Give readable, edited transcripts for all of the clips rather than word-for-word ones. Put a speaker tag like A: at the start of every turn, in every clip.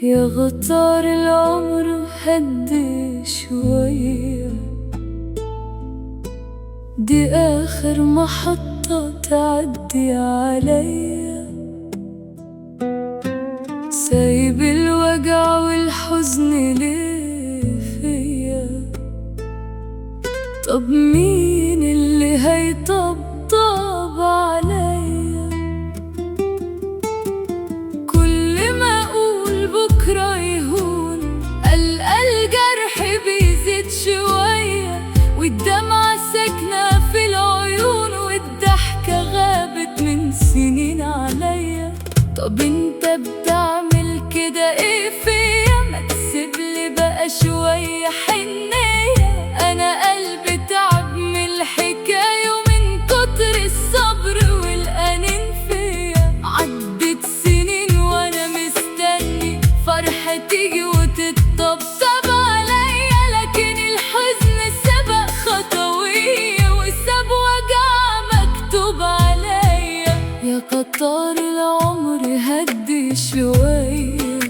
A: يا غطار العمر هدي شوية، دي آخر محطة تعدي عليا. سايب الوجع والحزن ليه فيا؟ طب مين اللي هيطبطب عليا؟ كل ما أقول بكرة يهون، ألقى الجرح بيزيد شوية، والدمعة ساكنة في العيون، والضحكة غابت من سنين عليا. طب انت بتعمل كده ايه فيا؟ ما تسيبلي بقى شوية حنية، انا قلبي تعب من الحكاية ومن كتر الصبر والأنين فيا. عدت سنين وانا مستني فرحة تيجي وتطبطب عليا، لكن الحزن سبق خطوية وساب وجع مكتوب عليا. يا قطار العمر هدي شوية،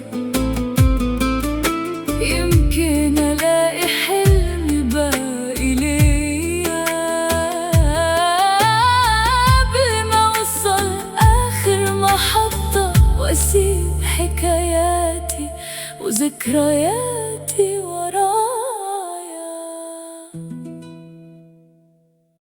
A: يمكن ألاقي حلم باقي ليا قبل ما أوصل آخر محطة، وأسيب حكاياتي وذكرياتي